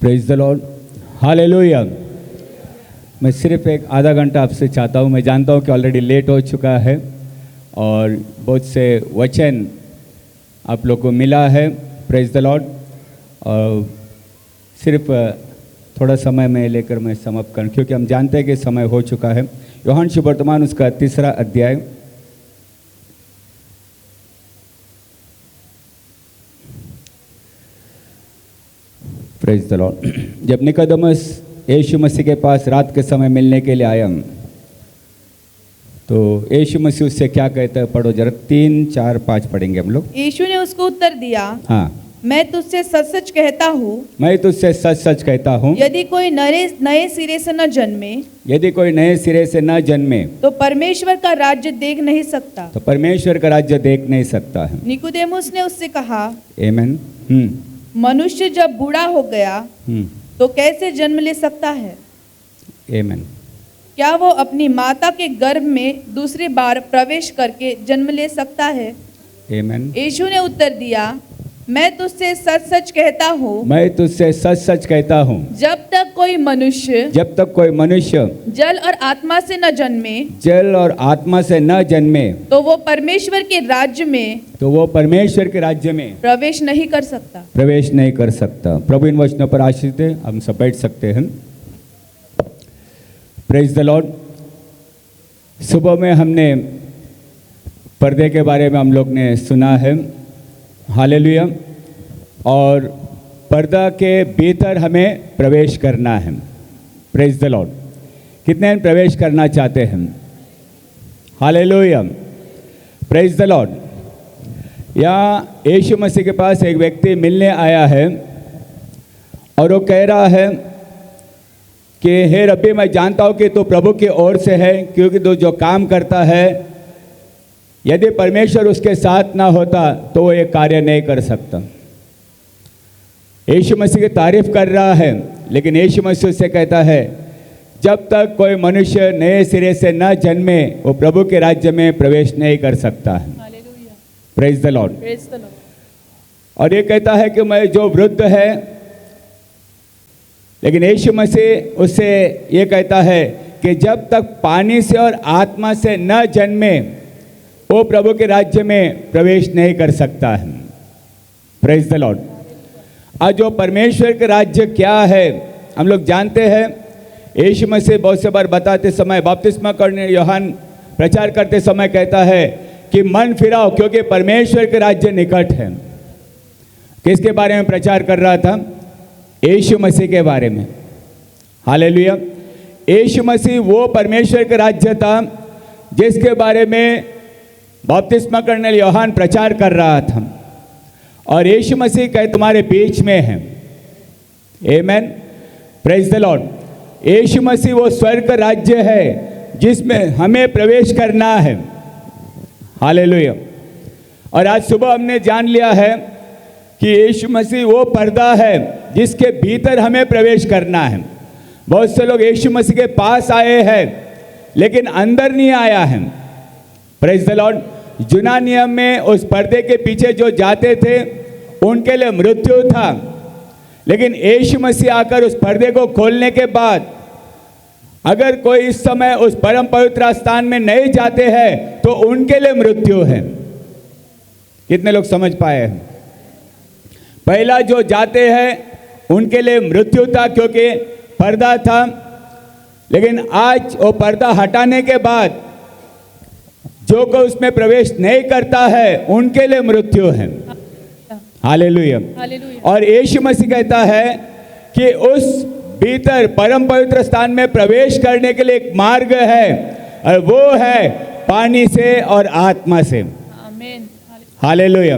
Praise the Lord, hallelujah. मैं सिर्फ एक आधा घंटा आपसे चाहता हूँ। मैं जानता हूँ कि ऑलरेडी लेट हो चुका है और बहुत से वचन आप लोग को मिला है। Praise the Lord. और सिर्फ थोड़ा समय में लेकर मैं समाप्त करूँ, क्योंकि हम जानते हैं कि समय हो चुका है। यूहन्ना सुवर्तमान उसका 3 अध्याय, प्रेज द लॉर्ड। जब निकोदेमस यीशु मसीह के पास रात के समय मिलने के लिए आया, तो यीशु मसीह उससे क्या कहता है, पढ़ो जरा। 3, 4, 5 पढ़ेंगे हम लोग। यीशु ने उसको उत्तर दिया, हाँ, मैं तुझसे सच सच कहता हूँ, मैं तुझसे सच सच कहता हूँ, यदि कोई नए सिरे से न जन्मे, यदि कोई नए सिरे से न जन्मे तो परमेश्वर का राज्य देख नहीं सकता। तो परमेश्वर का राज्य देख नहीं सकता है। निकोदेमुस ने उससे कहा, आमीन। मनुष्य जब बूढ़ा हो गया तो कैसे जन्म ले सकता है? आमीन। क्या वो अपनी माता के गर्भ में दूसरी बार प्रवेश करके जन्म ले सकता है? आमीन। यीशु ने उत्तर दिया, मैं तुझसे सच सच कहता हूँ, मैं तुझसे सच सच कहता हूँ, जब तक कोई मनुष्य जल और आत्मा से न जन्मे, जल और आत्मा से न जन्मे, तो वो परमेश्वर के राज्य में प्रवेश नहीं कर सकता। प्रभु इन वचनों पर आशीष दे। हम सब बैठ सकते हैं। Praise the Lord. सुबह में हमने पर्दे के बारे में हम लोग ने सुना है, हालेलुया। और पर्दा के भीतर हमें प्रवेश करना है। Praise the Lord. कितने प्रवेश करना चाहते हैं? Hallelujah, praise the Lord. यहाँ यीशु मसीह के पास एक व्यक्ति मिलने आया है और वो कह रहा है कि हे रब्बी, मैं जानता हूँ कि तू प्रभु की ओर से है, क्योंकि तू जो काम करता है, यदि परमेश्वर उसके साथ ना होता तो वो ये कार्य नहीं कर सकता। यीशु मसीह की तारीफ कर रहा है, लेकिन यीशु मसीह से कहता है, जब तक कोई मनुष्य नए सिरे से न जन्मे, वो प्रभु के राज्य में प्रवेश नहीं कर सकता है। Praise the Lord. और ये कहता है कि मैं जो वृद्ध है, लेकिन यीशु मसीह उससे ये कहता है कि जब तक पानी से और आत्मा से न जन्मे, वो प्रभु के राज्य में प्रवेश नहीं कर सकता है। Praise the Lord. आज जो परमेश्वर के राज्य क्या है हम लोग जानते हैं। यीशु मसीह बहुत से बार बताते समय, बपतिस्मा करने यूहन्ना प्रचार करते समय कहता है कि मन फिराओ, क्योंकि परमेश्वर के राज्य निकट है। किसके बारे में प्रचार कर रहा था? यीशु मसीह के बारे में। हालेलुया। यीशु मसीह वो परमेश्वर का राज्य था जिसके बारे में बपतिस्मा करने यूहन्ना प्रचार कर रहा था। और यीशु मसीह कहे तुम्हारे बीच में है। आमीन। Praise the Lord. Yeshu Masih वो स्वर्ग का राज्य है जिसमें हमें प्रवेश करना है। हालेलुया। और आज सुबह हमने जान लिया है कि यीशु मसीह वो पर्दा है जिसके भीतर हमें प्रवेश करना है। बहुत से लोग यीशु मसीह के पास आए हैं लेकिन अंदर नहीं आया है। Praise the Lord. जुना नियम में उस पर्दे के पीछे जो जाते थे उनके लिए मृत्यु था, लेकिन यीशु मसीह आकर उस पर्दे को खोलने के बाद अगर कोई इस समय उस परम पवित्र स्थान में नहीं जाते हैं तो उनके लिए मृत्यु है। कितने लोग समझ पाए हैं? पहला जो जाते हैं उनके लिए मृत्यु था, क्योंकि पर्दा था, लेकिन आज वो पर्दा हटाने के बाद जो कोई उसमें प्रवेश नहीं करता है उनके लिए मृत्यु है। हालेलुया। और यीशु मसीह कहता है कि उस भीतर परम पवित्र स्थान में प्रवेश करने के लिए एक मार्ग है, और वो है पानी से और आत्मा से। आमीन। हालेलुया।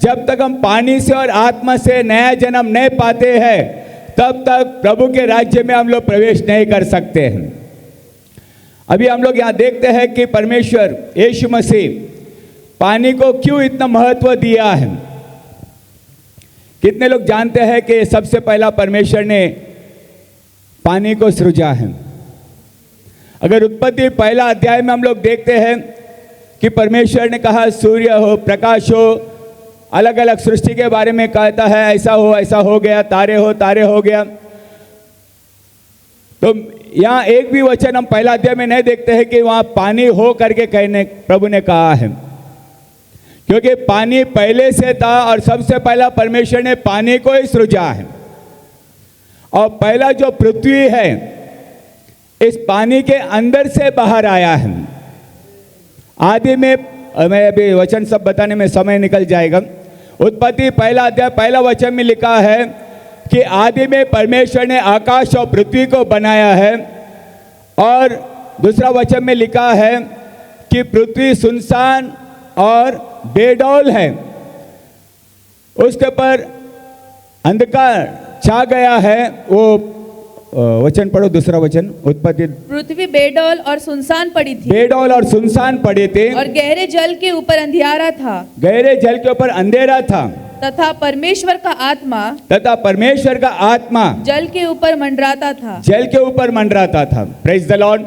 जब तक हम पानी से और आत्मा से नया जन्म नहीं पाते हैं, तब तक प्रभु के राज्य में हम लोग प्रवेश नहीं कर सकते हैं। अभी हम लोग यहाँ देखते हैं कि परमेश्वर यीशु मसीह पानी को क्यों इतना महत्व दिया है। कितने लोग जानते हैं कि सबसे पहला परमेश्वर ने पानी को सृजा है? अगर उत्पत्ति पहला अध्याय में हम लोग देखते हैं कि परमेश्वर ने कहा सूर्य हो, प्रकाश हो, अलग अलग सृष्टि के बारे में कहता है, ऐसा हो गया, तारे हो गया। तो यहाँ एक भी वचन हम पहला अध्याय में नहीं देखते हैं कि वहाँ पानी हो करके कहने प्रभु ने कहा है, क्योंकि पानी पहले से था और सबसे पहला परमेश्वर ने पानी को ही सृजा है। और पहला जो पृथ्वी है इस पानी के अंदर से बाहर आया है। आदि में, मैं अभी वचन सब बताने में समय निकल जाएगा। उत्पत्ति पहला अध्याय पहला वचन में लिखा है कि आदि में परमेश्वर ने आकाश और पृथ्वी को बनाया है। और दूसरा वचन में लिखा है कि पृथ्वी सुनसान और बेडौल है, उसके ऊपर अंधकार छा गया है। वो वचन पढ़ो, दूसरा वचन। उत्पत्ति, पृथ्वी बेडौल और सुनसान पड़ी थी, बेडौल और सुनसान पड़े थे, और गहरे जल के ऊपर अंधियारा था, गहरे जल के ऊपर अंधेरा था, तथा परमेश्वर का आत्मा जल के ऊपर मंडराता था। Praise the Lord.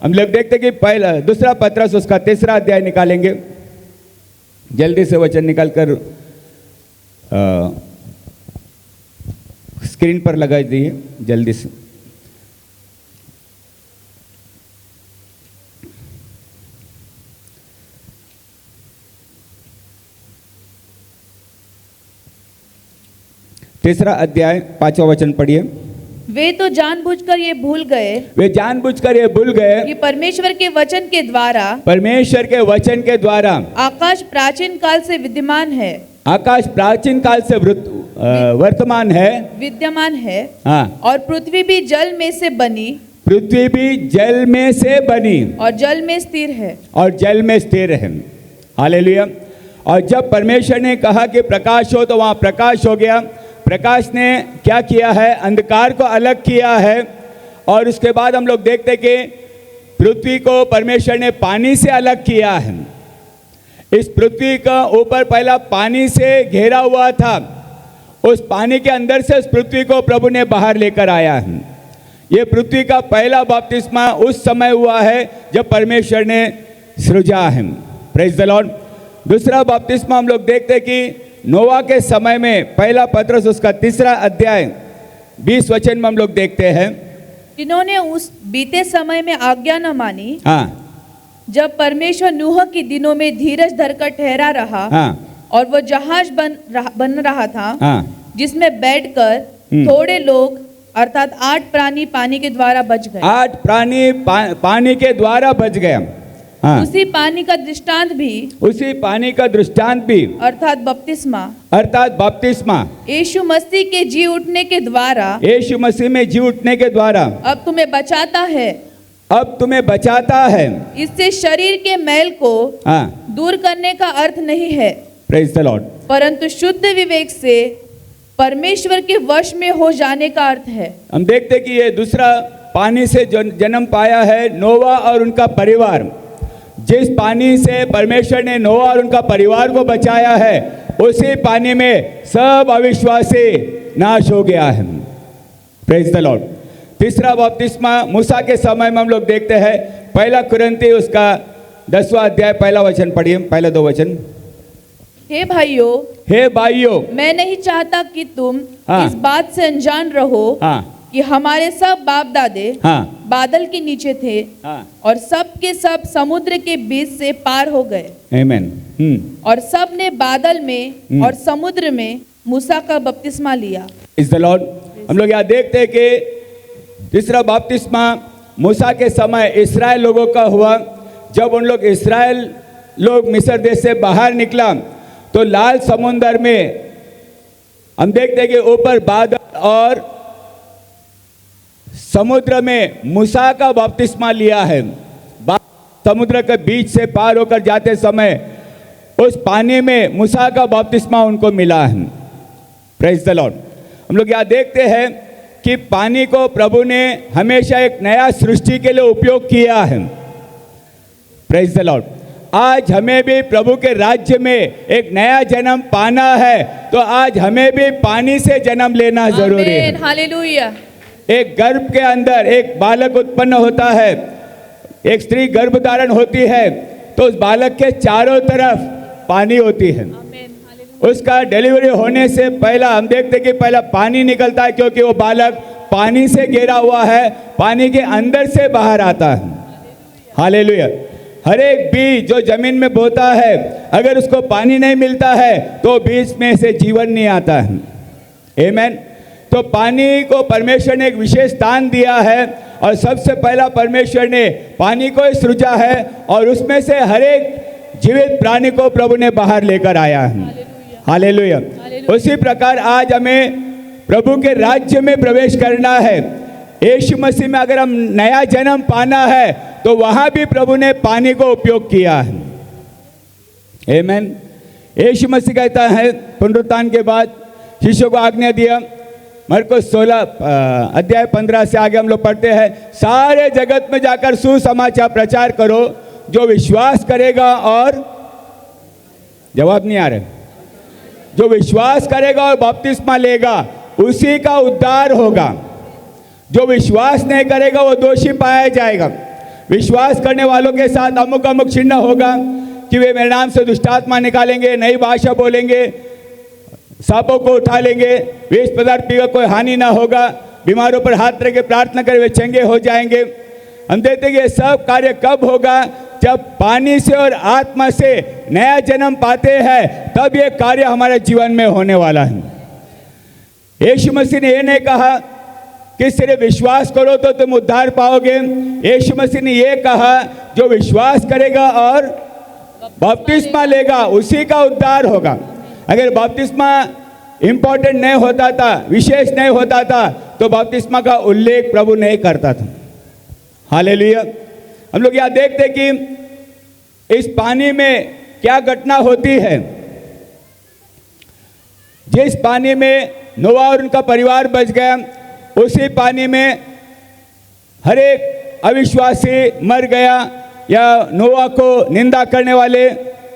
हम लोग देखते कि पहला दूसरा पत्रस उसका 3 अध्याय निकालेंगे। जल्दी से वचन निकाल कर स्क्रीन पर लगा दिए जल्दी से। तीसरा अध्याय 5वां वचन पढ़िए। वे तो जानबूझकर ये भूल गए कि परमेश्वर के वचन के द्वारा आकाश प्राचीन काल से विद्यमान है, विद्यमान है। हाँ। और पृथ्वी भी जल में से बनी और जल में स्थिर है। हालेलुया। और जब परमेश्वर ने कहा कि प्रकाश हो, तो वहाँ प्रकाश हो गया। प्रकाश ने क्या किया है? अंधकार को अलग किया है। और उसके बाद हम लोग देखते कि पृथ्वी को परमेश्वर ने पानी से अलग किया है। इस पृथ्वी का ऊपर पहला पानी से घेरा हुआ था, उस पानी के अंदर से उस पृथ्वी को प्रभु ने बाहर लेकर आया है। ये पृथ्वी का पहला बपतिस्मा उस समय हुआ है जब परमेश्वर ने सृजा है। Praise the Lord. दूसरा बपतिस्मा हम लोग देखते कि नोवा के समय में, पहला पत्रस उसका 3 अध्याय 20 वचन में हम लोग देखते हैं, जिन्होंने उस बीते समय में आज्ञा न मानी, हाँ, जब परमेश्वर नूह के दिनों में धीरज धरकर ठहरा रहा, हाँ, और वो जहाज बन रहा था, हाँ, जिसमें बैठकर थोड़े लोग अर्थात 8 प्राणी पानी के द्वारा बच गए। 8 प्राणी पानी के द्वारा बच गए। हाँ। उसी पानी का दृष्टांत भी अर्थात बपतिस्मा यीशु मसीह के जी उठने के द्वारा, यीशु मसीह में जी उठने के द्वारा अब तुम्हें बचाता है। इससे शरीर के मैल को, हाँ, दूर करने का अर्थ नहीं है, प्रेज द लॉर्ड, परंतु शुद्ध विवेक से परमेश्वर के वश में हो जाने का अर्थ है। हम देखते कि ये दूसरा पानी से जन्म पाया है नोवा और उनका परिवार। जिस पानी से परमेश्वर ने नोवा और उनका परिवार को बचाया है, उसी पानी में सब अविश्वासी नाश हो गया है। Praise the Lord. तीसरा बपतिस्मा मूसा के समय में हम लोग देखते हैं, पहला कुरिन्थी उसका 10वां अध्याय पहला वचन पढ़िए, पहले 2 वचन। हे भाइयों, मैं नहीं चाहता कि तुम, हाँ, इस बात से अनजान रहो, हाँ, कि हमारे सब बाप दादे, हाँ, बादल के नीचे थे, हाँ, और सब के सब समुद्र के बीच से पार हो गए। आमीन। और सब ने बादल में और समुद्र में मूसा का बपतिस्मा लिया। इस द लॉर्ड। हम लोग यहाँ देखते हैं कि तीसरा बपतिस्मा मूसा के समय इस्राएल लोगों का हुआ। जब उन लोग इस्राएल लोग मिस्र देश से बाहर निकला, तो लाल समुद्र में हम देखते हैं कि ऊपर बादल और समुद्र में मूसा का बपतिस्मा लिया है। समुद्र के बीच से पार होकर जाते समय उस पानी में मूसा का बपतिस्मा उनको मिला है। Praise the Lord. हम लोग यहाँ देखते हैं कि पानी को प्रभु ने हमेशा एक नया सृष्टि के लिए उपयोग किया है। Praise the Lord. आज हमें भी प्रभु के राज्य में एक नया जन्म पाना है, तो आज हमें भी पानी से जन्म लेना जरूरी है। हालेलुया। एक गर्भ के अंदर एक बालक उत्पन्न होता है, एक स्त्री गर्भ धारण होती है, तो उस बालक के चारों तरफ पानी होती है। उसका डिलीवरी होने से पहला हम देखते कि पहला पानी निकलता है, क्योंकि वो बालक पानी से घेरा हुआ है, पानी के अंदर से बाहर आता है। हालेलुया। हर एक बीज जो जमीन में बोता है, अगर उसको पानी नहीं मिलता है तो बीज में से जीवन नहीं आता है। आमीन। तो पानी को परमेश्वर ने एक विशेष स्थान दिया है, और सबसे पहला परमेश्वर ने पानी को ही सृजा है, और उसमें से हर एक जीवित प्राणी को प्रभु ने बाहर लेकर आया है। हालेलुया। उसी प्रकार आज हमें प्रभु के राज्य में प्रवेश करना है। यीशु मसीह में अगर हम नया जन्म पाना है तो वहाँ भी प्रभु ने पानी को उपयोग किया है। आमीन। यीशु मसीह कहता है पुनरुत्थान के बाद शिष्यों को आज्ञा दिया, मरकुस 16 अध्याय 15 से आगे हम लोग पढ़ते हैं, सारे जगत में जाकर सुसमाचार प्रचार करो, जो विश्वास करेगा और जवाब नहीं आ रहे, जो विश्वास करेगा और बपतिस्मा लेगा उसी का उद्धार होगा। जो विश्वास नहीं करेगा वो दोषी पाया जाएगा। विश्वास करने वालों के साथ अमुक अमुक चिन्ह होगा कि वे मेरे नाम से दुष्टात्मा निकालेंगे, नई भाषा बोलेंगे, सांपों को उठा लेंगे, विष पदार्थ पीकर कोई हानि ना होगा, बीमारों पर हाथ रख के प्रार्थना कर वे चंगे हो जाएंगे। हम देखते हैं कि ये सब कार्य कब होगा? जब पानी से और आत्मा से नया जन्म पाते हैं, तब ये कार्य हमारे जीवन में होने वाला है। यीशु मसीह ने ये नहीं कहा कि सिर्फ विश्वास करो तो तुम उद्धार पाओगे। यीशु मसीह ने ये कहा जो विश्वास करेगा और बपतिस्मा लेगा उसी का उद्धार होगा। अगर बपतिस्मा इंपॉर्टेंट नहीं होता था, विशेष नहीं होता था, तो बपतिस्मा का उल्लेख प्रभु नहीं करता था। हालेलुया। हम लोग यहाँ देखते कि इस पानी में क्या घटना होती है। जिस पानी में नोआ और उनका परिवार बच गया, उसी पानी में हर एक अविश्वासी मर गया, या नोआ को निंदा करने वाले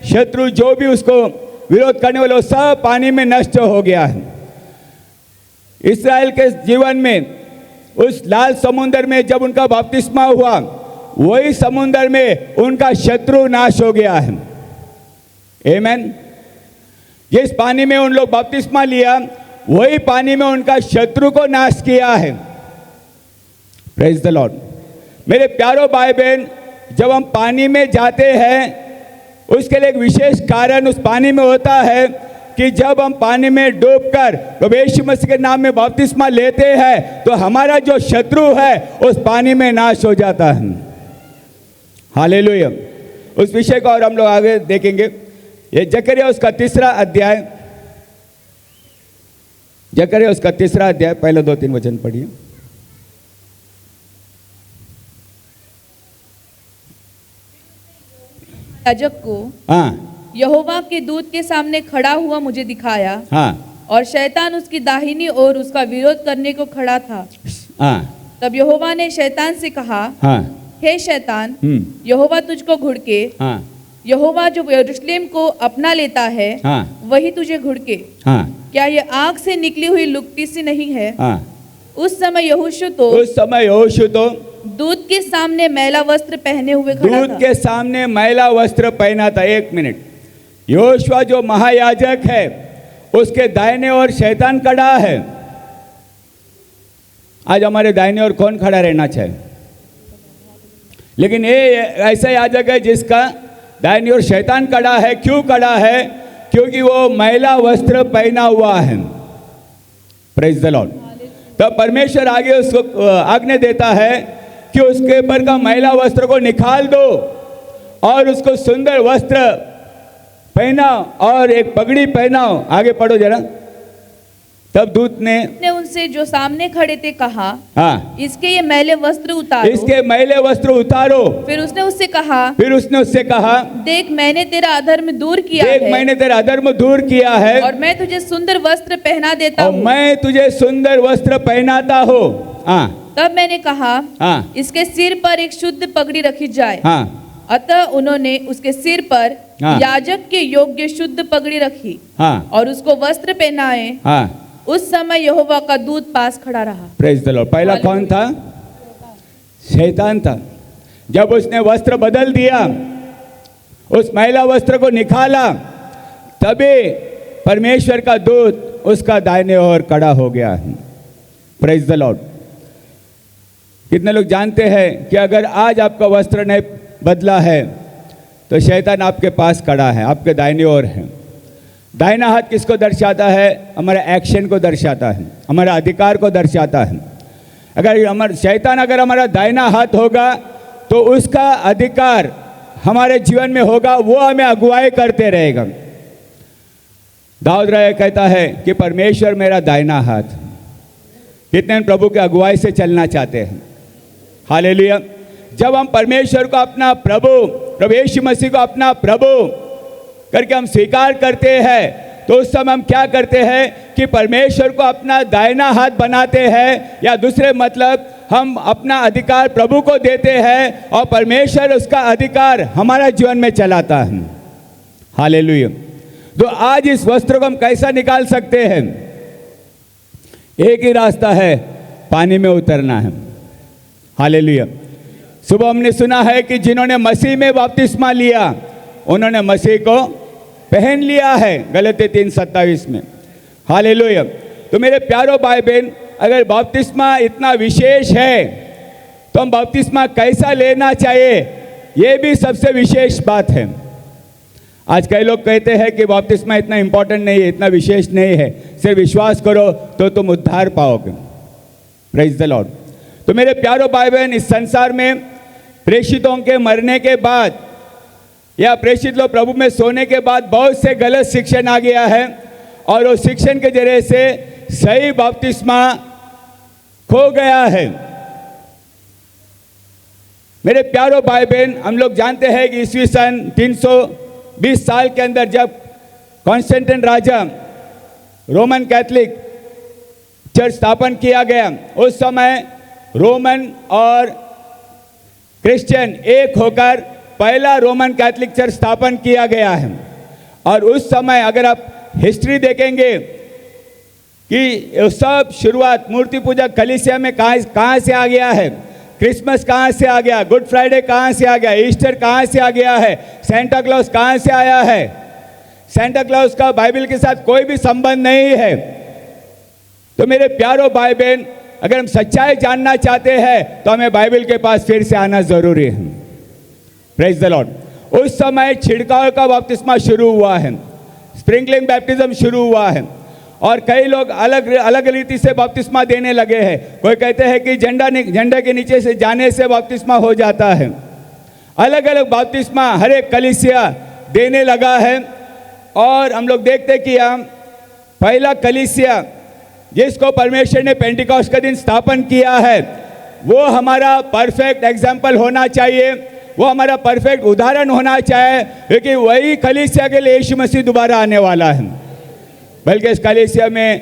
शत्रु जो भी उसको विरोध करने वाले, सब पानी में नष्ट हो गया है। इस्राएल के जीवन में उस लाल समुद्र में जब उनका बपतिस्मा हुआ, वही समुद्र में उनका शत्रु नाश हो गया है। आमीन। जिस पानी में उन लोग बपतिस्मा लिया, वही पानी में उनका शत्रु को नाश किया है। Praise the Lord. मेरे प्यारो भाई बहन, जब हम पानी में जाते हैं, उसके लिए एक विशेष कारण उस पानी में होता है कि जब हम पानी में डूबकर प्रभु यीशु मसीह के नाम में बपतिस्मा लेते हैं, तो हमारा जो शत्रु है उस पानी में नाश हो जाता है। हालेलुया। उस विषय को और हम लोग आगे देखेंगे। ये जकरिया उसका 3 अध्याय, जकरिया उसका 3 अध्याय, पहले 2-3 वचन पढ़िए। याजक को यहोवा के दूत के सामने खड़ा हुआ मुझे दिखाया, और शैतान उसकी दाहिनी ओर उसका विरोध करने को खड़ा था। तब यहोवा ने शैतान से कहा, हे शैतान, यहोवा तुझको घुड़के, यहोवा जो यरूशलेम को अपना लेता है, वही तुझे घुड़के। क्या ये आग से निकली हुई लुकटी सी नहीं है? उस समय यहोशू तो दूत के सामने मैला वस्त्र पहने हुए खड़ा था। दूत के सामने मैला वस्त्र पहना था। 1 मिनट। यहोशू जो महायाजक है, उसके दाहिने ओर शैतान खड़ा है। आज हमारे दाहिने ओर कौन खड़ा रहना चाहिए? लेकिन ये ऐसा याजक है जिसका दाहिनी ओर शैतान खड़ा है। क्यों खड़ा है? क्योंकि वो मैला वस्त्र पहना हुआ है। Praise the Lord. तब परमेश्वर आगे उसको आज्ञा देता है कि उसके ऊपर का मैला वस्त्र को निकाल दो और उसको सुंदर वस्त्र पहनाओ और एक पगड़ी पहनाओ। आगे पढ़ो जरा। तब दूत ने उनसे जो सामने खड़े थे कहा, इसके ये मैले वस्त्र उतारो, इसके मैले वस्त्र उतारो। फिर उसने उससे कहा, देख मैंने तेरा अधर्म दूर किया है, देख मैंने तेरा अधर्म दूर किया है, और मैं तुझे सुंदर वस्त्र पहना देता हूँ, मैं तुझे सुंदर वस्त्र पहनाता हूँ। तब मैंने कहा, इसके सिर पर एक शुद्ध पगड़ी रखी जाए। अतः उन्होंने उसके सिर पर याजक के योग्य शुद्ध पगड़ी रखी और उसको वस्त्र पहनाए। उस समय यहोवा का दूत पास खड़ा रहा। Praise the Lord. पहला कौन था? शैतान था। जब उसने वस्त्र बदल दिया, उस मैला वस्त्र को निकाला, तभी परमेश्वर का दूत उसका दाहिने ओर खड़ा हो गया है। Praise the Lord. कितने लोग जानते हैं कि अगर आज आपका वस्त्र नहीं बदला है तो शैतान आपके पास खड़ा है, आपके दाहिने ओर है। दाहिना हाथ किसको दर्शाता है? हमारे एक्शन को दर्शाता है, हमारा अधिकार को दर्शाता है। अगर शैतान अगर हमारा दाहिना हाथ होगा तो उसका अधिकार हमारे जीवन में होगा, वो हमें अगुवाई करते रहेगा। दाऊद राय कहता है कि परमेश्वर मेरा दाहिना हाथ। कितने प्रभु के अगुवाई से चलना चाहते हैं? हालेलुया। जब हम परमेश्वर को अपना प्रभु यीशु मसीह को अपना प्रभु करके हम स्वीकार करते हैं तो उस समय हम क्या करते हैं कि परमेश्वर को अपना दाहिना हाथ बनाते हैं, या दूसरे मतलब हम अपना अधिकार प्रभु को देते हैं और परमेश्वर उसका अधिकार हमारा जीवन में चलाता है। हालेलुया। तो आज इस वस्त्र को हम कैसा निकाल सकते हैं? एक ही रास्ता है, पानी में उतरना है। हालेलुया। सुबह हमने सुना है कि जिन्होंने मसीह में बपतिस्मा लिया उन्होंने मसीह को पहन लिया है, गलती 3:27 में। हालेलुया। तो मेरे प्यारो भाई बहन, अगर बपतिस्मा इतना विशेष है तो हम बपतिस्मा कैसा लेना चाहिए, ये भी सबसे विशेष बात है। आज कई लोग कहते हैं कि बपतिस्मा इतना इंपॉर्टेंट नहीं है, इतना विशेष नहीं है, सिर्फ विश्वास करो तो तुम उद्धार पाओगे। Praise the Lord. तो मेरे प्यारो भाई बहन, इस संसार में प्रेषितों के मरने के बाद या प्रेषित लोग प्रभु में सोने के बाद बहुत से गलत शिक्षण आ गया है और उस शिक्षण के जरिए से सही बपतिस्मा खो गया है। मेरे प्यारो भाई बहन, हम लोग जानते हैं कि ईस्वी सन 320 साल के अंदर जब कॉन्स्टेंटाइन राजा रोमन कैथोलिक चर्च स्थापन किया गया, उस समय रोमन और क्रिश्चियन एक होकर पहला रोमन कैथोलिक चर्च स्थापन किया गया है। और उस समय अगर आप हिस्ट्री देखेंगे कि सब शुरुआत मूर्ति पूजा कलीसिया में कहाँ से आ गया है, क्रिसमस कहाँ से आ गया, गुड फ्राइडे कहाँ से आ गया, ईस्टर कहाँ से आ गया है, सेंटा क्लॉज कहाँ से आया है। सेंटा क्लॉज का बाइबल के साथ कोई भी संबंध नहीं है। तो मेरे प्यारो भाई बहन, अगर हम सच्चाई जानना चाहते हैं तो हमें बाइबल के पास फिर से आना जरूरी है। Praise the Lord. उस समय छिड़काव का बपतिस्मा शुरू हुआ है, स्प्रिंकलिंग बैप्टिज्म शुरू हुआ है और कई लोग अलग अलग रीति से बपतिस्मा देने लगे हैं। कोई कहते हैं कि झंडा के नीचे से जाने से बपतिस्मा हो जाता है। अलग अलग बपतिस्मा हर एक कलीसिया देने लगा है। और हम लोग देखते हैं कि हम पहला कलीसिया जिसको परमेश्वर ने पेंटिकॉस्ट का दिन स्थापन किया है, वो हमारा परफेक्ट एग्जाम्पल होना चाहिए, वो हमारा परफेक्ट उदाहरण होना चाहिए, क्योंकि वही कलीसिया के लिए यीशु मसीह दोबारा आने वाला है। बल्कि इस कलीसिया में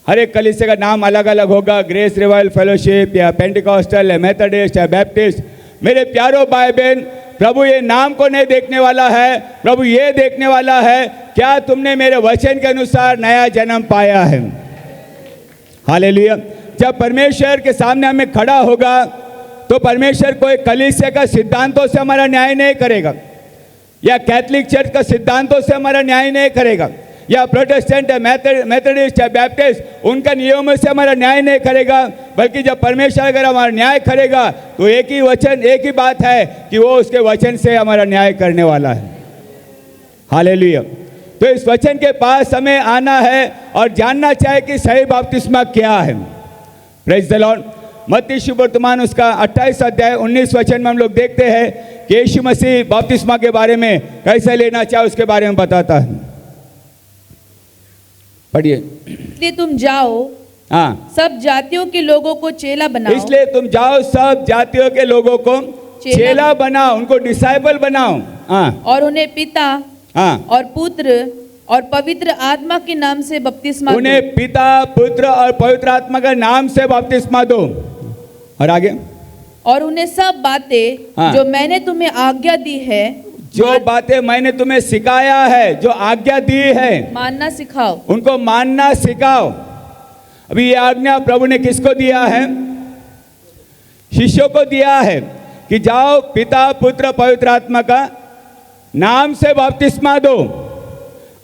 हर एक कलीसिया का नाम अलग अलग होगा, ग्रेस रिवाइवल फेलोशिप या पेंटिकॉस्टल या मेथोडिस्ट या बैप्टिस्ट। मेरे प्यारो भाई बहन, प्रभु ये नाम को नहीं देखने वाला है, प्रभु ये देखने वाला है क्या तुमने मेरे वचन के अनुसार नया जन्म पाया है। हालेलुया। जब परमेश्वर के सामने हमें खड़ा होगा तो परमेश्वर कोई कलीसिया का सिद्धांतों से हमारा न्याय नहीं करेगा, या कैथोलिक चर्च का सिद्धांतों से हमारा न्याय नहीं करेगा, या प्रोटेस्टेंट या मेथोडिस्ट या बैप्टिस्ट उनका नियमों से हमारा न्याय नहीं करेगा। बल्कि जब परमेश्वर अगर हमारा न्याय करेगा तो एक ही वचन, एक ही बात है कि वो उसके वचन से हमारा न्याय करने वाला है। हालेलुया। तो इस वचन के पास हमें आना है और जानना चाहिए कि सही बपतिस्मा क्या है। Praise the Lord. मत्ती सुवर्तमान उसका 28 अध्याय 19 वचन में हम लोग देखते हैं कि यीशु मसीह बपतिस्मा के बारे में कैसे लेना चाहिए उसके बारे में बताता है। पढ़िए। इसलिए तुम जाओ, हाँ, सब जातियों के लोगों को चेला बनाओ। इसलिए तुम जाओ, सब जातियों के लोगों को चेला बनाओ, उनको डिसाइपल बनाओ। हाँ, और उन्हें पिता, हाँ, और पुत्र और पवित्र आत्मा के नाम से बपतिस्मा दो। उन्हें पिता, पुत्र और पवित्र आत्मा के नाम से बपतिस्मा दो। और आगे, और उन्हें सब बातें, हाँ, जो मैंने तुम्हें आज्ञा दी है, जो बातें मैंने तुम्हें सिखाया है, जो आज्ञा दी है, मानना सिखाओ। उनको मानना सिखाओ। अभी ये आज्ञा प्रभु ने किसको दिया है? शिष्यों को दिया है कि जाओ, पिता, पुत्र, पवित्र आत्मा का नाम से बपतिस्मा दो।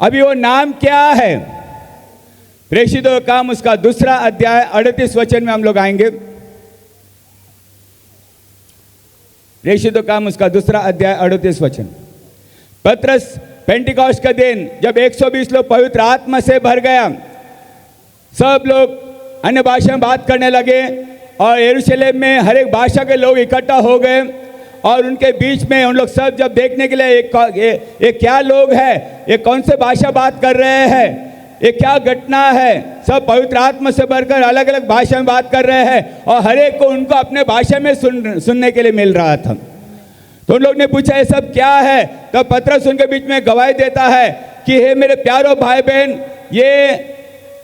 अभी वो नाम क्या है? प्रेषितों का काम उसका 2 अध्याय 38 वचन में हम लोग आएंगे। प्रेषितों का काम उसका 2 अध्याय 38 वचन। पतरस पेंटिकॉस्ट का दिन जब 120 लोग पवित्र आत्मा से भर गया, सब लोग अन्य भाषा में बात करने लगे और यरूशलेम में हर एक भाषा के लोग इकट्ठा हो गए और उनके बीच में उन लोग सब जब देखने के लिए ये क्या लोग हैं, ये कौन से भाषा बात कर रहे हैं, ये क्या घटना है, सब पवित्र आत्मा से भरकर अलग अलग भाषा में बात कर रहे हैं और हर एक को उनको अपने भाषा में सुनने के लिए मिल रहा था। तो उन लोग ने पूछा ये सब क्या है? तब पतरस उनके बीच में गवाही देता है कि हे मेरे प्यारो भाई बहन, ये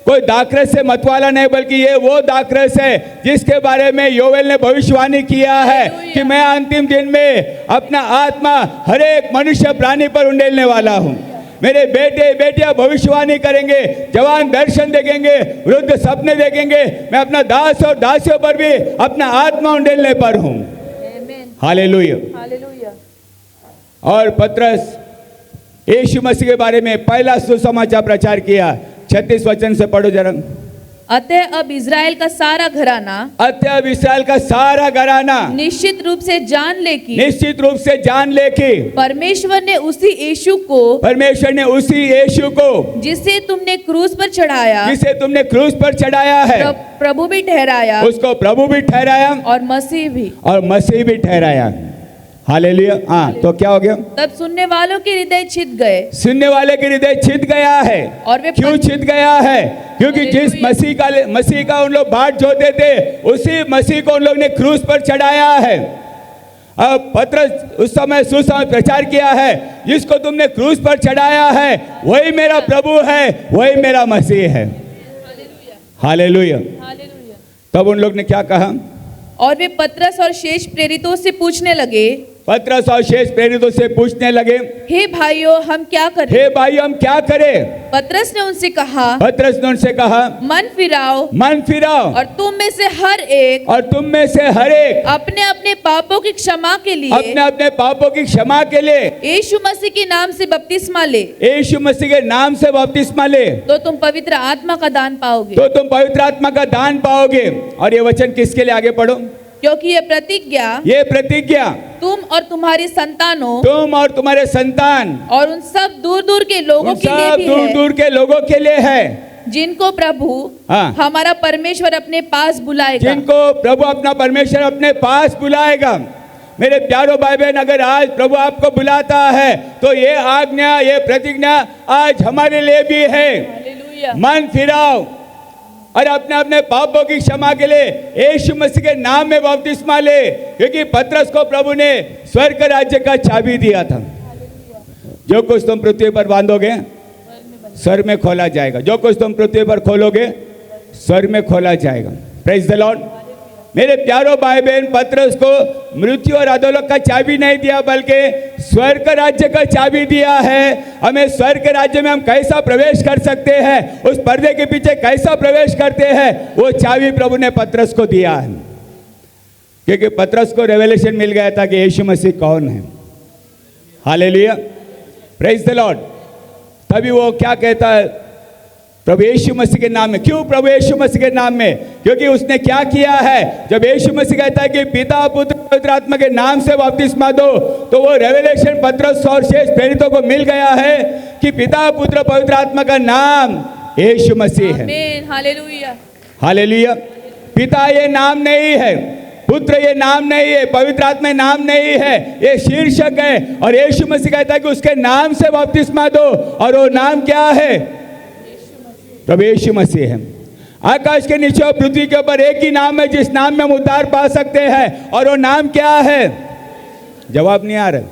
कोई दाखरस से मतवाला नहीं बल्कि ये वो दाखरस है जिसके बारे में योवेल ने भविष्यवाणी किया है कि मैं अंतिम दिन में अपना आत्मा हर एक मनुष्य प्राणी पर उंडेलने वाला हूँ। मेरे बेटे बेटियां भविष्यवाणी करेंगे, जवान दर्शन देखेंगे, वृद्ध सपने देखेंगे। मैं अपना दास और दासियों पर भी अपना आत्मा उंडेलने पर हूँ। Hallelujah, hallelujah. और पतरस यीशु मसीह के बारे में पहला सुसमाचार प्रचार किया। 36 वचन से पढ़ो जरा। अतः अब इज़राइल का सारा घराना, अतः अब इस्राएल का सारा घराना निश्चित रूप से जान ले कि परमेश्वर ने उसी यीशु को जिसे तुमने क्रूस पर चढ़ाया है प्रभु भी ठहराया, उसको प्रभु भी ठहराया और मसीह भी ठहराया। हालेलुया। हाँ, तो क्या हो गया? तब सुनने वालों के हृदय छिद गए। सुनने वाले के हृदय छिद गया है। और वे क्यों छिद गया है? क्योंकि जिस मसीह का उन लोग बाट जोते थे, उसी मसीह को उन लोग ने क्रूस पर चढ़ाया है। अब पतरस उस समय सुसमाचार प्रचार किया है, जिसको तुमने क्रूस पर चढ़ाया है वही मेरा प्रभु है, वही मेरा मसीह है। हालेलुया। तब उन लोग ने क्या कहा? और वे पतरस और शेष प्रेरितों से पूछने लगे, हे भाइयों हम क्या करें? पतरस ने उनसे कहा, मन फिराओ और तुम में से हर एक अपने अपने पापों की क्षमा के लिए यीशु मसीह के नाम से बपतिस्मा ले, तो तुम पवित्र आत्मा का दान पाओगे। और ये वचन किसके लिए? आगे पढ़ो। क्योंकि ये प्रतिज्ञा तुम और तुम्हारे संतान और उन सब दूर दूर के लोगों के लिए है, जिनको प्रभु हमारा परमेश्वर अपने पास बुलाएगा। मेरे प्यारो भाई बहन, अगर आज प्रभु आपको बुलाता है तो ये आज्ञा, ये प्रतिज्ञा आज हमारे लिए भी है। मन फिराओ और अपने अपने पापों की क्षमा के लिए यीशु मसीह के नाम में बपतिस्मा ले, क्योंकि पतरस को प्रभु ने स्वर्ग राज्य का चाबी दिया था। जो कुछ तुम पृथ्वी पर बांधोगे स्वर्ग में खोला जाएगा, जो कुछ तुम पृथ्वी पर खोलोगे स्वर्ग में खोला जाएगा। Praise the Lord. मेरे प्यारो भाई बहन, पतरस को मृत्यु और अधोलोक का चाबी नहीं दिया बल्कि स्वर्ग राज्य का चाबी दिया है। हमें स्वर्ग राज्य में हम कैसा प्रवेश कर सकते हैं, उस पर्दे के पीछे कैसा प्रवेश करते हैं, वो चाबी प्रभु ने पतरस को दिया है। क्योंकि पतरस को रेवलेशन मिल गया था कि यीशु मसीह कौन है। Hallelujah, praise the Lord. तभी वो क्या कहता है? प्रभु यीशु मसीह के नाम में। क्यों प्रभु यीशु मसीह के नाम में? क्योंकि उसने क्या किया है। जब यीशु मसीह कहता है कि पिता पुत्र पवित्र आत्मा के नाम से बपतिस्मा दो, तो वो रेवलेशन पतरस और शेष प्रेरितों को मिल गया है कि पिता पुत्र पवित्र आत्मा का नाम यीशु मसीह है। आमीन, हालेलुया, हालेलुया। पिता ये नाम नहीं है, पुत्र ये नाम नहीं है, पवित्र आत्मा नाम नहीं है, ये शीर्षक है। और यीशु मसीह कहता है कि उसके नाम से बपतिस्मा दो, और वो नाम क्या है? प्रभु यीशु मसीह है। आकाश के नीचे और पृथ्वी के ऊपर एक ही नाम है जिस नाम में हम उद्धार पा सकते हैं, और वो नाम क्या है? जवाब नहीं आ रहा।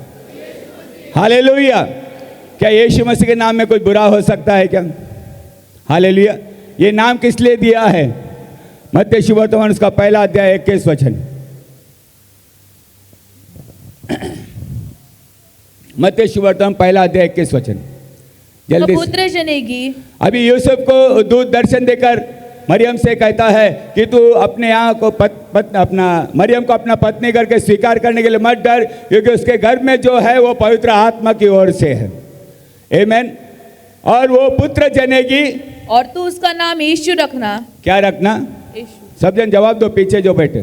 हालेलुया। क्या यीशु मसीह के नाम में कुछ बुरा हो सकता है क्या? हालेलुया। ये नाम किस लिए दिया है? मत्ती सुवर्तमान उसका पहला अध्याय 21 वचन। मत्ती सुवर्तमान पहला अध्याय 21 वचन। जल्दी। पुत्र जनेगी। अभी यूसुफ को दूत दर्शन देकर मरियम से कहता है कि तू अपने यहाँ को मरियम को अपना पत्नी करके स्वीकार करने के लिए मत डर, क्योंकि उसके घर में जो है वो पवित्र आत्मा की ओर से है। आमीन। और वो पुत्र जनेगी और तू उसका नाम यीशु रखना। क्या रखना? यीशु। सब जन जवाब दो, पीछे जो बैठे।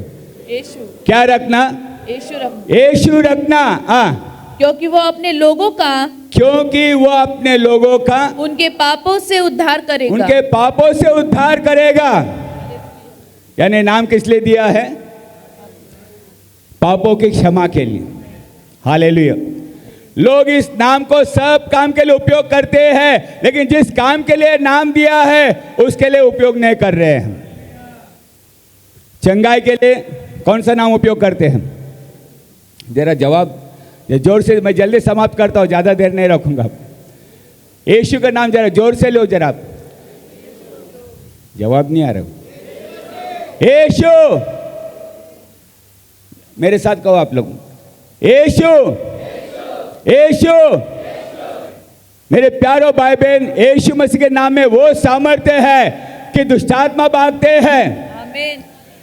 यीशु। क्या रखना? यीशु रखना। यीशु रखना। क्योंकि वो अपने लोगों का उनके पापों से उद्धार करेगा। उनके पापों से उद्धार करेगा। यानी नाम किस लिए दिया है? पापों की क्षमा के लिए। हालेलुया। लोग इस नाम को सब काम के लिए उपयोग करते हैं, लेकिन जिस काम के लिए नाम दिया है उसके लिए उपयोग नहीं कर रहे हैं। चंगाई के लिए कौन सा नाम उपयोग करते हैं? जरा जवाब ये जोर से, मैं जल्दी समाप्त करता हूं, ज्यादा देर नहीं रखूंगा। यीशु का नाम जरा जोर से लो जरा। जवाब नहीं आ रहा। यीशु, मेरे साथ कहो आप लोग, यीशु यीशु। मेरे प्यारो भाई बहन, यीशु मसीह के नाम में वो सामर्थ्य है कि दुष्टात्मा भागते हैं। आमीन।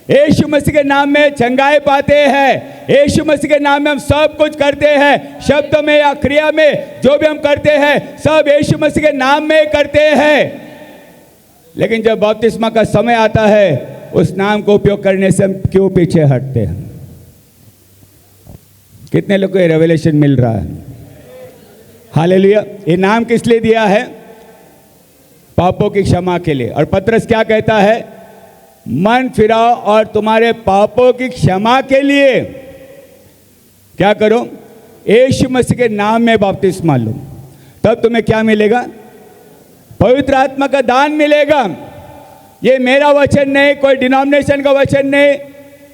यीशु मसीह के नाम में चंगाई पाते हैं। यीशु मसीह के नाम में हम सब कुछ करते हैं, शब्द में या क्रिया में जो भी हम करते हैं सब यीशु मसीह के नाम में करते हैं। लेकिन जब बपतिस्मा का समय आता है, उस नाम को उपयोग करने से हम क्यों पीछे हटते हैं? कितने लोगों को ये रेवलेशन मिल रहा है? हालेलुया। ये नाम किस लिए दिया है? पापों की क्षमा के लिए। और पतरस क्या कहता है? मन फिराओ और तुम्हारे पापों की क्षमा के लिए क्या करो? यीशु मसीह के नाम में बपतिस्मा लो। तब तुम्हें क्या मिलेगा? पवित्र आत्मा का दान मिलेगा। ये मेरा वचन नहीं, कोई डिनोमिनेशन का वचन नहीं,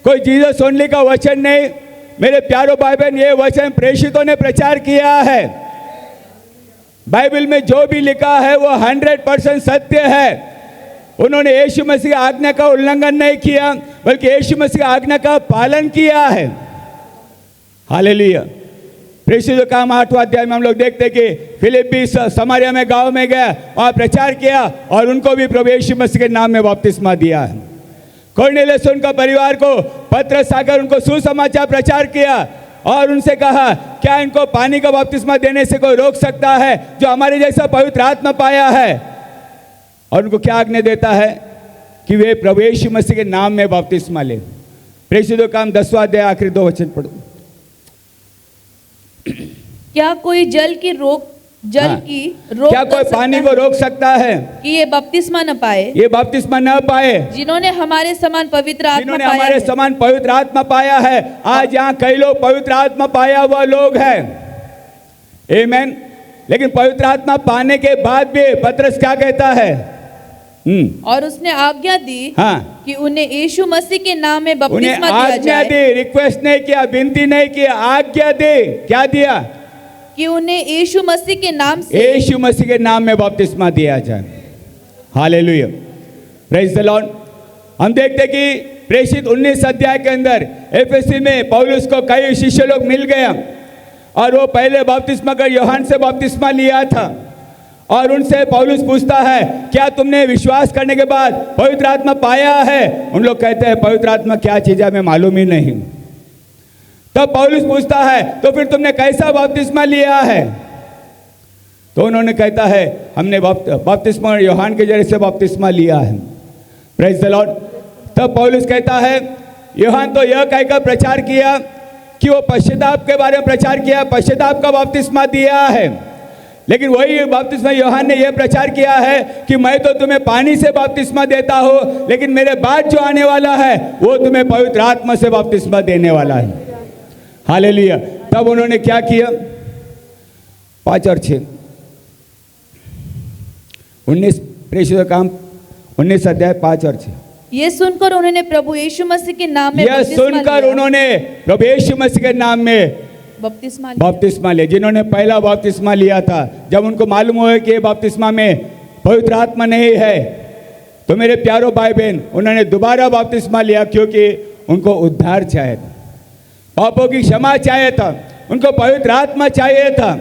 कोई जीसस ओनली का वचन नहीं। मेरे प्यारो भाई बहन, ये वचन प्रेषितों ने प्रचार किया है। बाइबल में जो भी लिखा है वो 100% सत्य है। उन्होंने यीशु मसीह की आज्ञा का उल्लंघन नहीं किया, बल्कि यीशु मसीह की आज्ञा का पालन किया है। हालेलुया। प्रेषितों काम 8वां अध्याय में हम लोग देखते कि फिलिप्पी समारिया में गांव में गया, वहां प्रचार किया और उनको भी प्रभु यीशु मसीह के नाम में बपतिस्मा दिया है। कुरनेलियुस उनका परिवार को पत्रस आकर उनको सुसमाचार प्रचार किया और उनसे कहा, क्या इनको पानी का बपतिस्मा देने से कोई रोक सकता है जो हमारे जैसा पवित्र आत्मा पाया है? और उनको क्या आज्ञा देता है कि वे प्रभु यीशु मसीह के नाम में बपतिस्मा ले। प्रेषितों काम 10वां अध्याय आखिरी 2 वचन पढ़ो। क्या कोई क्या कोई पानी को रोक सकता है कि ये बपतिस्मा न पाए? ये बपतिस्मा न पाए जिन्होंने हमारे समान पवित्र आत्मा पाया है। आज यहाँ कई लोग पवित्र आत्मा पाया हुआ लोग हैं। आमीन। लेकिन पवित्र आत्मा पाने के बाद भी पतरस क्या कहता है? और उसने आज्ञा दी कि उन्हें यीशु मसीह के नाम में बपतिस्मा दिया जाए। रिक्वेस्ट नहीं किया, विनती नहीं किया, आज्ञा दे। क्या दिया? कि उन्हें यीशु मसीह के नाम से, यीशु मसीह के नाम में बपतिस्मा दिया जाए। हालेलुया। Praise the Lord. हम देखते कि प्रेषित 19 अध्याय के अंदर एफएससी में पौलुस को कई शिष्य लोग मिल गया और वो पहले बपतिस्मा कर यूहन्ना से बपतिस्मा लिया था। और उनसे पौलुस पूछता है, क्या तुमने विश्वास करने के बाद पवित्र आत्मा पाया है? उन लोग कहते हैं, पवित्र आत्मा क्या चीज है हमें मालूम ही नहीं। तब पौलुस पूछता है, तो फिर तुमने कैसा बपतिस्मा लिया है? तो उन्होंने कहता है, हमने बपतिस्मा यूहन्ना के जरिए से बपतिस्मा लिया है। Praise the Lord. तब पौलुस कहता है, यूहन्ना तो यह कहकर प्रचार किया कि वो पश्चाताप के बारे में प्रचार किया, पश्चाताप का बपतिस्मा दिया है। लेकिन वही बपतिस्मा यूहन्ना ने यह प्रचार किया है कि मैं तो तुम्हें पानी से बपतिस्मा देता हूँ, लेकिन मेरे बाद जो आने वाला है वो तुम्हें पवित्र आत्मा से बपतिस्मा देने वाला है। हालेलुया। तब उन्होंने क्या किया? 5 और 6 19 प्रेषितों का काम 19 अध्याय 5 और 6। ये सुनकर उन्होंने प्रभु यीशु मसीह के नाम में बपतिस्मा लिया। जिन्होंने पहला बपतिस्मा लिया था, जब उनको मालूम हुआ कि ये बपतिस्मा में पवित्र आत्मा नहीं है, तो मेरे प्यारो भाई बहन, उन्होंने दोबारा बपतिस्मा लिया, क्योंकि उनको उद्धार चाहिए था, पापों की क्षमा चाहिए था, उनको पवित्र आत्मा चाहिए था।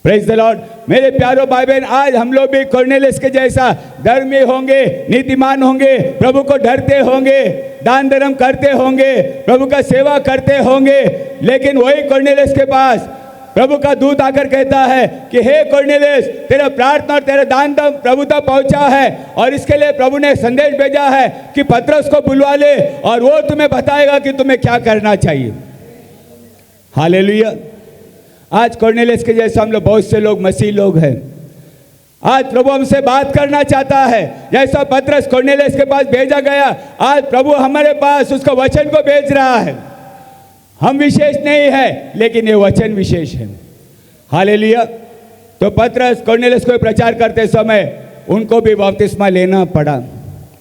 Praise the Lord. मेरे प्यारो भाई बहन, आज हम लोग भी कुरनेलियुस के जैसा धर्मी होंगे, नीतिमान होंगे, प्रभु को डरते होंगे, दान धर्म करते होंगे, प्रभु का सेवा करते होंगे। लेकिन वही कुरनेलियुस के पास प्रभु का दूत आकर कहता है कि हे कॉर्नेलियस, तेरा प्रार्थना और तेरा दान प्रभु तक पहुंचा है, और इसके लिए प्रभु ने संदेश भेजा है कि पतरस को बुलवा ले और वो तुम्हें बताएगा कि तुम्हें क्या करना चाहिए। हालेलुया। आज कॉर्नेलियस के जैसे हम लोग बहुत से लोग मसीह लोग हैं। आज प्रभु हमसे बात करना चाहता है, जैसा पतरस कॉर्नेलियस के पास भेजा गया, आज प्रभु हमारे पास उसका वचन को भेज रहा है। हम विशेष नहीं है, लेकिन ये वचन विशेष है। हालेलुया। तो पतरस कॉर्नेलियस को प्रचार करते समय उनको भी बपतिस्मा लेना पड़ा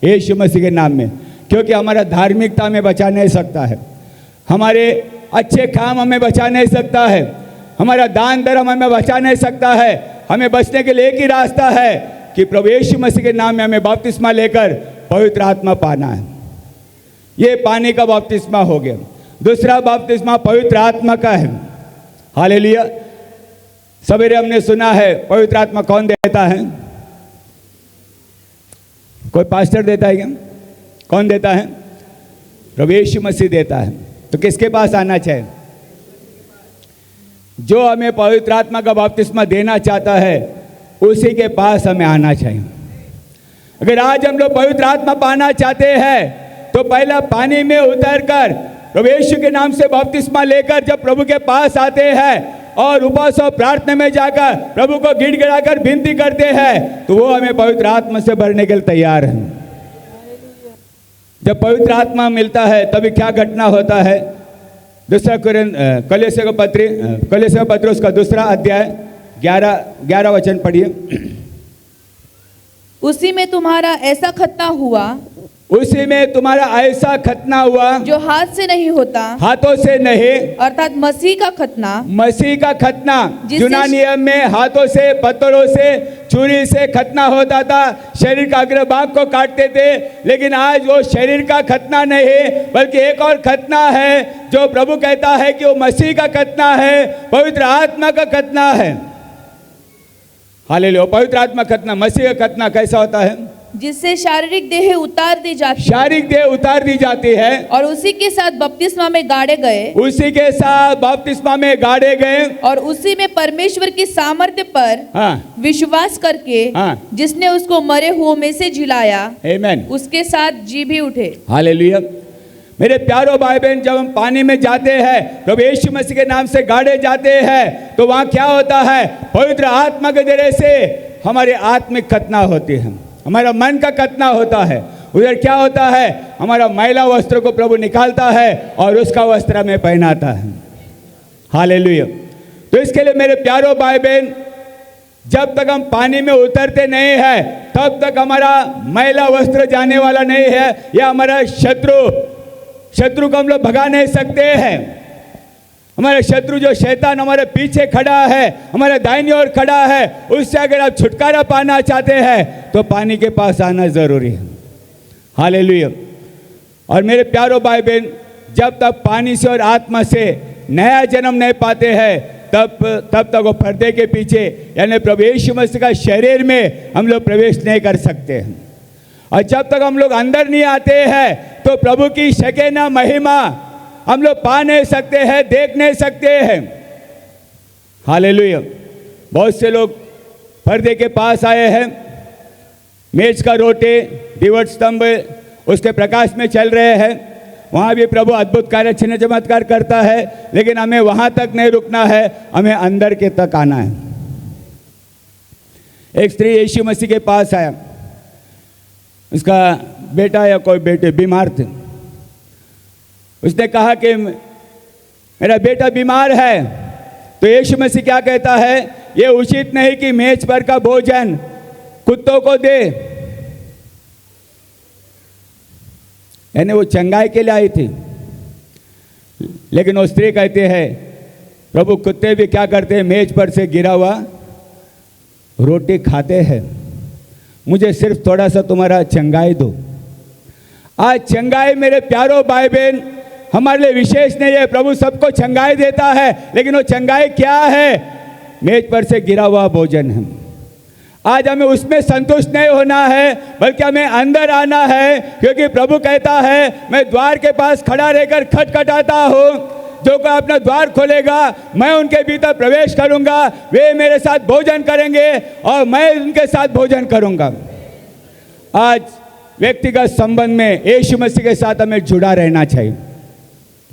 यीशु मसीह के नाम में, क्योंकि हमारा धार्मिकता हमें बचा नहीं सकता है, हमारे अच्छे काम हमें बचा नहीं सकता है, हमारा दान धर्म हमें बचा नहीं सकता है। हमें बचने के लिए एक ही रास्ता है कि प्रभु यीशु मसीह के नाम में हमें बपतिस्मा लेकर पवित्र आत्मा पाना है। ये पानी का बपतिस्मा हो गया। दूसरा बपतिस्मा पवित्र आत्मा का है। हालेलुया। सवेरे हमने सुना है पवित्र आत्मा कौन देता है? कोई पास्टर देता है क्या? कौन देता है? प्रभु यीशु मसीह देता है। तो किसके पास आना चाहिए? जो हमें पवित्र आत्मा का बपतिस्मा देना चाहता है उसी के पास हमें आना चाहिए। अगर आज हम लोग पवित्र आत्मा पाना चाहते हैं तो पहला पानी में उतरकर प्रभु यीशु के नाम से बपतिस्मा लेकर जब प्रभु के पास आते हैं और उपवास और प्रार्थना में जाकर प्रभु को गिड़गिड़ाकर विनती करते हैं तो वो हमें पवित्र आत्मा से भरने के लिए तैयार है। जब पवित्र आत्मा मिलता है तभी क्या घटना होता है? दूसरा कलीसिया का पत्र उसका दूसरा अध्याय 11 वचन पढ़िए। उसी में तुम्हारा ऐसा खतना हुआ, उसी में तुम्हारा ऐसा खतना हुआ जो हाथ से नहीं होता, हाथों से नहीं, अर्थात मसीह का खतना। मसीह का खतना यूनानी नियम में हाथों से, पत्थरों से, छुरी से खतना होता था, शरीर का अग्रभाग को काटते थे। लेकिन आज वो शरीर का खतना नहीं है, बल्कि एक और खतना है जो प्रभु कहता है कि वो मसीह का खतना है, पवित्र आत्मा का खतना है। हालेलुया। पवित्र आत्मा खतना, मसीह का खतना कैसा होता है? जिससे शारीरिक देह उतार दी जाती है, शारीरिक देह उतार दी जाती है, और उसी के साथ बपतिस्मा में गाड़े गए, उसी के साथ बपतिस्मा में गाड़े गए, और उसी में परमेश्वर की सामर्थ्य पर विश्वास करके जिसने उसको मरे हुओं में से जिलाया, आमीन, उसके साथ जी भी उठे। हालेलुया। मेरे प्यारो भाई बहन, जब हम पानी में जाते हैं, प्रभु यीशु मसीह के नाम से गाड़े जाते हैं, तो वहाँ क्या होता है? पवित्र आत्मा के जरिए से हमारे आत्मिक खतना होती है, हमारा मन का खतना होता है। उधर क्या होता है? हमारा मैला वस्त्र को प्रभु निकालता है और उसका वस्त्र हमें पहनाता है। हालेलुया। तो इसके लिए मेरे प्यारो भाई बहन, जब तक हम पानी में उतरते नहीं है तब तक हमारा मैला वस्त्र जाने वाला नहीं है, या हमारा शत्रु को हम लोग भगा नहीं सकते हैं। हमारा शत्रु जो शैतान हमारे पीछे खड़ा है, हमारे दाहिनी ओर खड़ा है, उससे अगर आप छुटकारा पाना चाहते हैं तो पानी के पास आना जरूरी है। हालेलुया। और मेरे प्यारो भाई बहन, जब तक पानी से और आत्मा से नया जन्म नहीं पाते हैं तब तक वो पर्दे के पीछे यानी प्रभु यीशु मसीह का शरीर में हम लोग प्रवेश नहीं कर सकते हैं। और जब तक हम लोग अंदर नहीं आते हैं तो प्रभु की शकीना महिमा हम लोग पा नहीं सकते हैं, देख नहीं सकते हैं। हालेलुया। बहुत से लोग पर्दे के पास आए हैं, मेज का रोटे, दीवट स्तंभ उसके प्रकाश में चल रहे हैं, वहाँ भी प्रभु अद्भुत कार्य, चिन्ह चमत्कार करता है, लेकिन हमें वहाँ तक नहीं रुकना है, हमें अंदर के तक आना है। एक स्त्री यीशु मसीह के पास आया, उसका बेटा या कोई बेटे बीमार थे। उसने कहा कि मेरा बेटा बीमार है। तो यीशु मसीह क्या कहता है? ये उचित नहीं कि मेज पर का भोजन कुत्तों को दे। यानी वो चंगाई के लिए आई थी, लेकिन वो स्त्री कहती है प्रभु कुत्ते भी क्या करते हैं? मेज पर से गिरा हुआ रोटी खाते हैं, मुझे सिर्फ थोड़ा सा तुम्हारा चंगाई दो। आज चंगाई मेरे प्यारो भाई बहन हमारे लिए विशेष नहीं है। प्रभु सबको चंगाई देता है, लेकिन वो चंगाई क्या है? मेज पर से गिरा हुआ भोजन है। आज हमें उसमें संतुष्ट नहीं होना है, बल्कि हमें अंदर आना है, क्योंकि प्रभु कहता है मैं द्वार के पास खड़ा रहकर खटखटाता हूँ, जो कोई अपना द्वार खोलेगा मैं उनके भीतर प्रवेश करूंगा, वे मेरे साथ भोजन करेंगे और मैं उनके साथ भोजन करूंगा। आज व्यक्तिगत संबंध में यीशु मसीह के साथ हमें जुड़ा रहना चाहिए।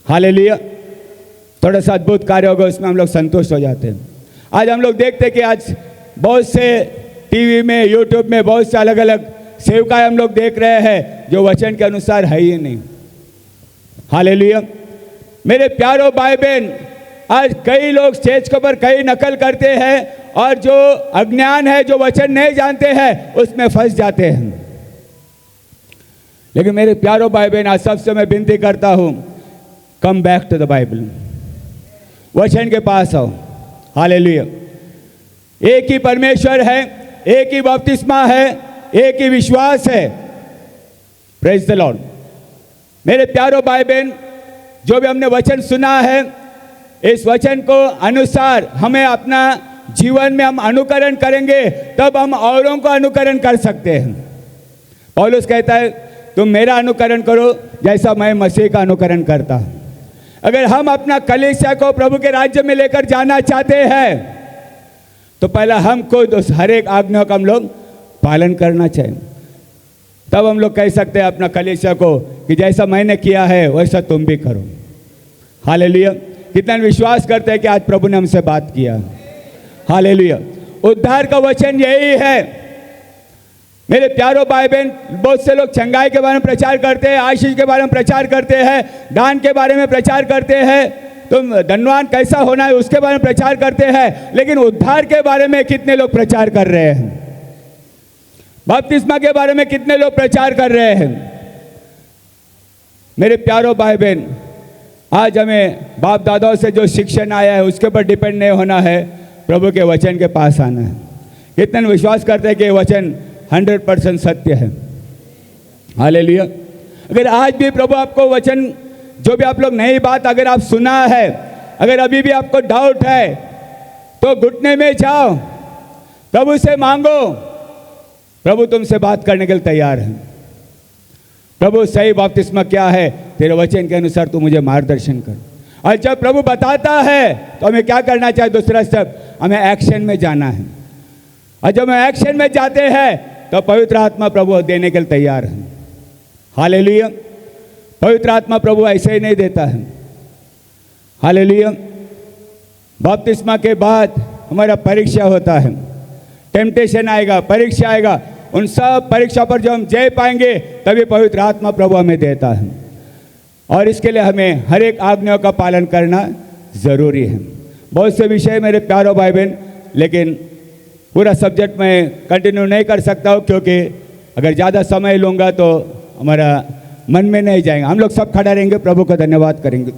हालेलुया। थोड़ा सा अद्भुत कार्य होगा, उसमें हम लोग संतुष्ट हो जाते हैं। आज हम लोग देखते हैं कि आज बहुत से टीवी में, यूट्यूब में बहुत से अलग अलग सेवकाएं हम लोग देख रहे हैं जो वचन के अनुसार है ही नहीं। हालेलुया। मेरे प्यारो भाई बहन, आज कई लोग स्टेज के ऊपर कई नकल करते हैं और जो अज्ञान है, जो वचन नहीं जानते हैं, उसमें फंस जाते हैं। लेकिन मेरे प्यारो भाई बहन, आज सबसे मैं विनती करता हूं, come back to the Bible, वचन के पास आओ। हालेलुया। एक ही परमेश्वर है, एक ही बपतिस्मा है, एक ही विश्वास है। Praise the Lord. मेरे प्यारो भाई बहन, जो भी हमने वचन सुना है, इस वचन को अनुसार हमें अपना जीवन में हम अनुकरण करेंगे, तब हम औरों को अनुकरण कर सकते हैं। पौलुस कहता है, तुम मेरा अनुकरण करो जैसा मैं मसीह का अनुकरण करता हूं। अगर हम अपना कलीसिया को प्रभु के राज्य में लेकर जाना चाहते हैं, तो पहला हमको हर एक आज्ञा का हम लोग पालन करना चाहिए। तब हम लोग कह सकते हैं अपना कलीसिया को कि जैसा मैंने किया है वैसा तुम भी करो। हालेलुया। कितना विश्वास करते हैं कि आज प्रभु ने हमसे बात किया। हालेलुया। उद्धार का वचन यही है। मेरे प्यारो भाई बहन, बहुत से लोग चंगाई के बारे में प्रचार करते हैं, आशीष के बारे में प्रचार करते हैं, दान के बारे में प्रचार करते हैं, तुम धनवान कैसा होना है उसके बारे में प्रचार करते हैं, लेकिन उद्धार के बारे में कितने लोग प्रचार कर रहे हैं? बपतिस्मा के बारे में कितने लोग प्रचार कर रहे हैं? मेरे प्यारो भाई बहन, आज हमें बाप दादाओं से जो शिक्षण आया है उसके ऊपर डिपेंड नहीं होना है, प्रभु के वचन के पास आना है। कितने विश्वास करते हैं कि वचन 100% सत्य है? हालेलुया। अगर आज भी प्रभु आपको वचन, जो भी आप लोग नई बात अगर आप सुना है, अगर अभी भी आपको डाउट है, तो घुटने में जाओ, प्रभु से मांगो। प्रभु तुमसे बात करने के लिए तैयार है। प्रभु सही बपतिस्मा क्या है, तेरे वचन के अनुसार तू मुझे मार्गदर्शन कर। और जब प्रभु बताता है तो हमें क्या करना चाहिए? दूसरा स्टेप, हमें एक्शन में जाना है। और जब हम एक्शन में जाते हैं तो पवित्र आत्मा प्रभु देने के लिए तैयार है। हालेलुया। पवित्र आत्मा प्रभु ऐसे ही नहीं देता है। हालेलुया। बपतिस्मा के बाद हमारा परीक्षा होता है, टेम्पटेशन आएगा, परीक्षा आएगा। उन सब परीक्षा पर जो हम जय पाएंगे तभी पवित्र आत्मा प्रभु हमें देता है। और इसके लिए हमें हर एक आज्ञा का पालन करना ज़रूरी है। बहुत से विषय मेरे प्यारो भाई बहन, लेकिन पूरा सब्जेक्ट मैं कंटिन्यू नहीं कर सकता हूँ, क्योंकि अगर ज़्यादा समय लूँगा तो हमारा मन में नहीं जाएगा। हम लोग सब खड़ा रहेंगे, प्रभु को धन्यवाद करेंगे।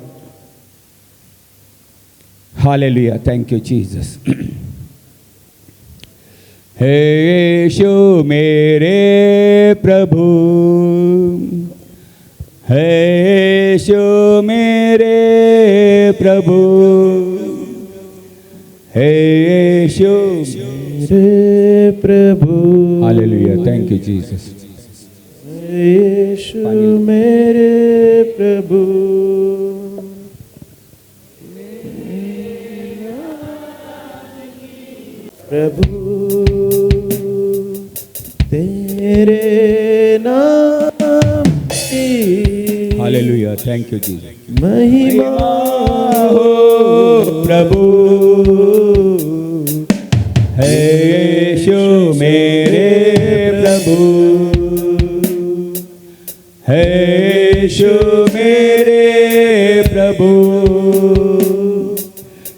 हालेलुया। Thank you Jesus. हे यीशु मेरे प्रभु, हे यीशु मेरे प्रभु, हे यीशु मेरे प्रभु। हालेलुया। Thank you Jesus. हे यीशु मेरे प्रभु, प्रभु तेरे नाम की हालेलुया। Thank you Jesus. महिमा हो प्रभु, हे यीशु मेरे प्रभु, हे यीशु मेरे प्रभु,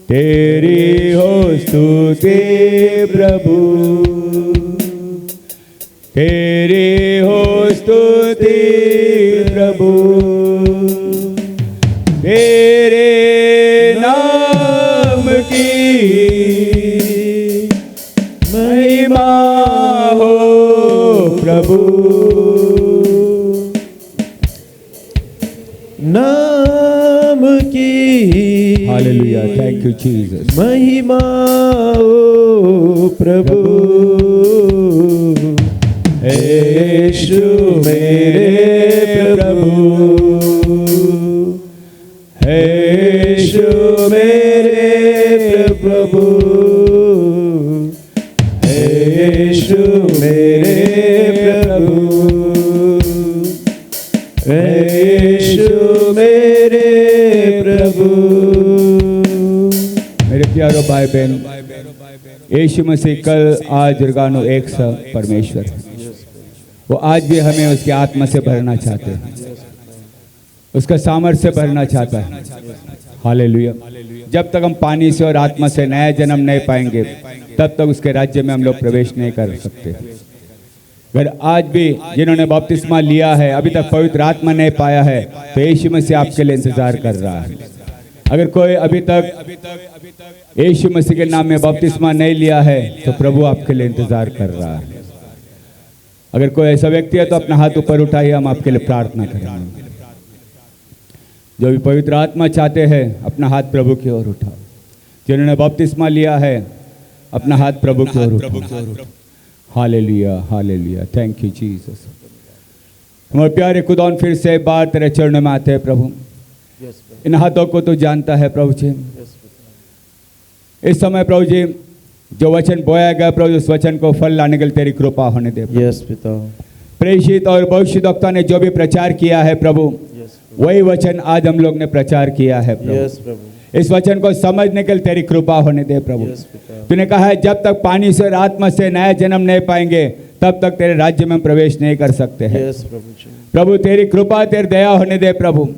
तेरी हो स्तुति प्रभु, तेरी हो स्तुति प्रभु, तेरे नाम की महिमा हो प्रभु। नाम की हालेलुया। Thank you Jesus. महिमा हो प्रभु, हे यीशु मेरे प्रभु, हे यीशु मेरे प्रभु, यीशु मेरे प्रभु, यीशु मेरे प्रभु। मेरे प्यारो भाई बहन, यीशु मसीह कल आज दुर्गानु एक सा परमेश्वर है। वो आज भी हमें उसकी आत्मा से भरना चाहते हैं, उसका सामर्थ्य से भरना चाहता है। हालेलुया। जब तक हम पानी से और आत्मा से नया जन्म नहीं पाएंगे तब तक उसके राज्य में हम लोग प्रवेश नहीं कर सकते। अगर आज भी जिन्होंने बपतिस्मा लिया है अभी तक पवित्र आत्मा नहीं पाया है तो यीशु मसीह आपके लिए इंतजार कर रहा है। अगर कोई अभी तक यीशु मसीह के नाम में बपतिस्मा नहीं लिया है तो प्रभु आपके लिए इंतजार कर रहा है। अगर कोई ऐसा व्यक्ति है तो अपना हाथ ऊपर उठाइए, हम आपके लिए प्रार्थना करेंगे। जो भी पवित्र आत्मा चाहते हैं अपना हाथ प्रभु की ओर उठाओ। जिन्होंने बपतिस्मा लिया है अपना हाथ प्रभु की ओर उठाओ। Hallelujah, hallelujah, thank you Jesus. हमारे प्यारे खुदावन फिर से बार तेरे चरणों में आते हैं प्रभु। इन हाथों को तो जानता है प्रभु जी। इस समय प्रभु जी जो वचन बोया गया प्रभु, उस वचन को फल लाने के लिए तेरी कृपा होने दे। यस पिता। प्रेषित और भविष्यद्वक्ता ने जो भी प्रचार किया है प्रभु, वही वचन आज हम लोग ने प्रचार किया है प्रभु। इस वचन को समझने के लिए तेरी कृपा होने दे प्रभु। तूने कहा है जब तक पानी से और आत्मा से नया जन्म नहीं पाएंगे तब तक तेरे राज्य में प्रवेश नहीं कर सकते हैं। प्रभु तेरी कृपा तेरी दया होने दे प्रभु।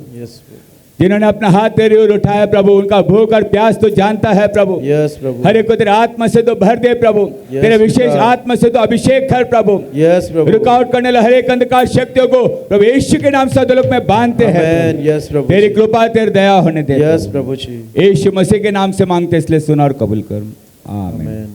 जिन्होंने अपना हाथ तेरी ओर उठाया प्रभु, उनका भूख और प्यास तो जानता है प्रभु। यस प्रभु। हर एक को तेरे आत्मा से तो भर दे प्रभु। तेरे विशेष आत्मा से तो अभिषेक कर प्रभु। यस प्रभु। रुकावट करने वाले हर एक अंधकार शक्तियों को प्रभु यीशु के नाम से अधोलोक में बांधते हैं। यस प्रभु। तेरी कृपा तेरी दया होने दे। यस प्रभु जी। यीशु मसीह के नाम से मांगते इसलिए सुन और कबूल कर। आमीन।